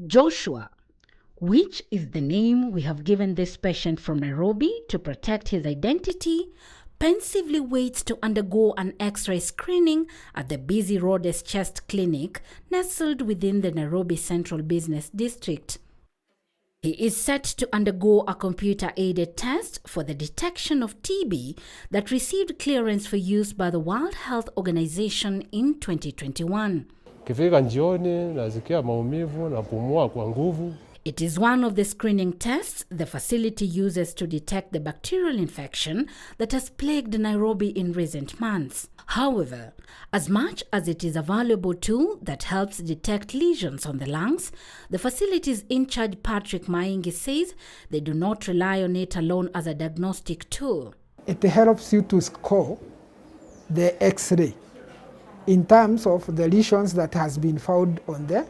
Joshua, which is the name we have given this patient from Nairobi to protect his identity, pensively waits to undergo an X-ray screening at the busy Rhodes Chest Clinic nestled within the Nairobi Central Business District. He is set to undergo a computer-aided test for the detection of TB that received clearance for use by the World Health Organization in 2021. Kifika njioni nasikia maumivu na pumua kwa nguvu. It is one of the screening tests the facility uses to detect the bacterial infection that has plagued Nairobi in recent months. However, as much as it is a valuable tool that helps detect lesions on the lungs, the facility's in-charge Patrick Maingi says they do not rely on it alone as a diagnostic tool. It helps you to score the X-ray in terms of the lesions that has been found on the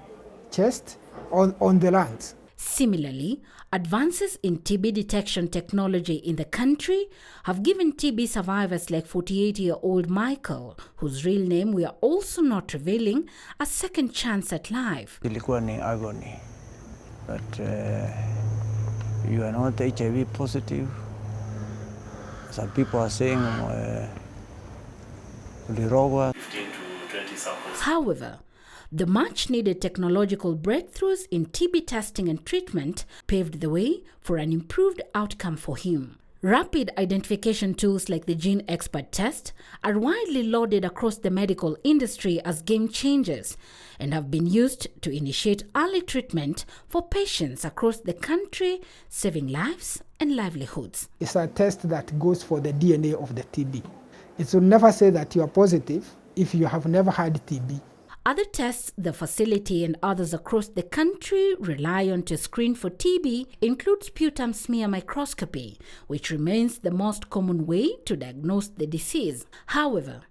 chest, on the lungs. Similarly, advances in TB detection technology in the country have given TB survivors like 48-year-old Michael, whose real name we are also not revealing, a second chance at life. Ilikuwa ni agony, but you are not HIV positive. Some people are saying ulirogwa. However, the much-needed technological breakthroughs in TB testing and treatment paved the way for an improved outcome for him. Rapid identification tools like the Gene Expert test are widely lauded across the medical industry as game changers and have been used to initiate early treatment for patients across the country, saving lives and livelihoods. It's a test that goes for the DNA of the TB. It will never say that you are positive if you have never had TB. Other tests the facility and others across the country rely on to screen for TB include sputum smear microscopy, which remains the most common way to diagnose the disease. However,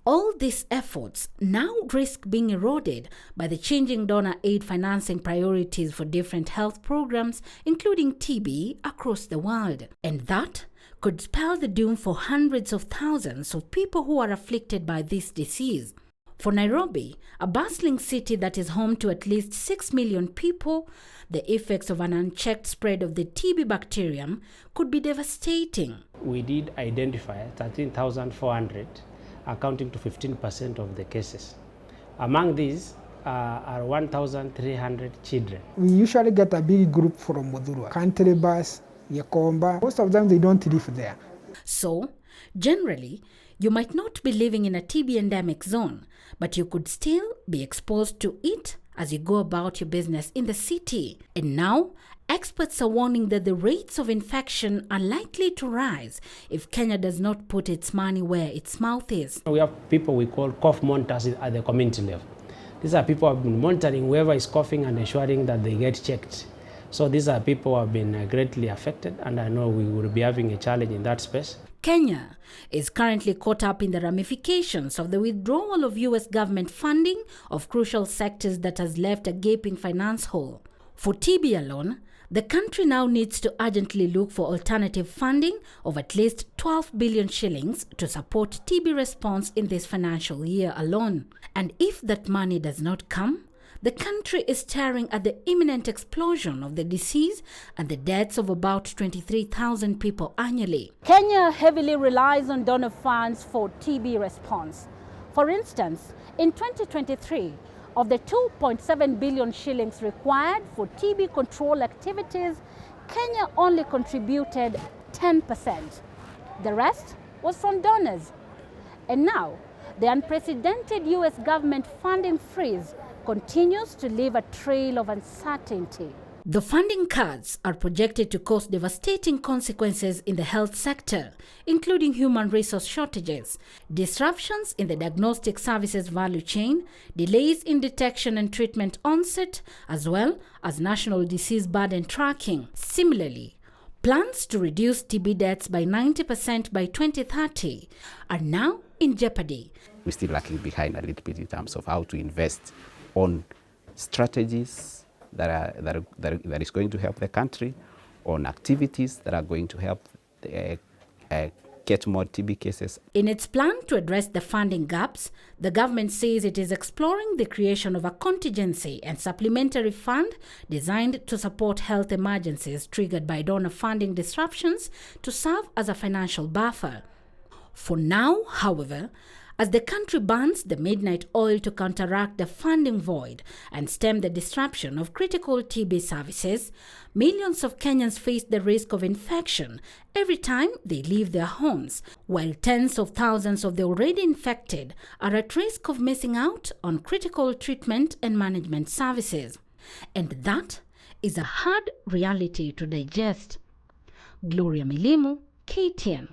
all these efforts now risk being eroded by the changing donor aid financing priorities for different health programs, including TB, across the world. And that could spell the doom for hundreds of thousands of people who are afflicted by this disease. For Nairobi, a bustling city that is home to at least 6 million people, the effects of an unchecked spread of the TB bacterium could be devastating. We did identify 13,400, accounting to 15% of the cases. Among these are 1,300 children. We usually get a big group from Mudhurwa, Country Bus, Yakomba. Most of them, they don't live there. So, generally, you might not be living in a TB endemic zone, but you could still be exposed to it as you go about your business in the city. And now, experts are warning that the rates of infection are likely to rise if Kenya does not put its money where its mouth is. We have people we call cough monitors at the community level. These are people who have been monitoring whoever is coughing and ensuring that they get checked. So these are people who have been greatly affected, and I know we will be having a challenge in that space. Kenya is currently caught up in the ramifications of the withdrawal of US government funding of crucial sectors that has left a gaping finance hole. For TB alone, the country now needs to urgently look for alternative funding of at least 12 billion shillings to support TB response in this financial year alone. And if that money does not come, the country is staring at the imminent explosion of the disease and the deaths of about 23,000 people annually. Kenya heavily relies on donor funds for TB response. For instance, in 2023, of the 2.7 billion shillings required for TB control activities, Kenya only contributed 10%. The rest was from donors. And now, the unprecedented US government funding freeze continues to leave a trail of uncertainty. The funding cuts are projected to cause devastating consequences in the health sector, including human resource shortages, disruptions in the diagnostic services value chain, delays in detection and treatment onset, as well as national disease burden tracking. Similarly, plans to reduce TB deaths by 90% by 2030 are now in jeopardy. We're still lagging behind a little bit in terms of how to invest on strategies that is going to help the country, on activities that are going to help get more TB cases. In its plan to address the funding gaps, the government says it is exploring the creation of a contingency and supplementary fund designed to support health emergencies triggered by donor funding disruptions to serve as a financial buffer. For now, however, as the country burns the midnight oil to counteract the funding void and stem the disruption of critical TB services, millions of Kenyans face the risk of infection every time they leave their homes, while tens of thousands of the already infected are at risk of missing out on critical treatment and management services. And that is a hard reality to digest. Gloria Milimu, KTN.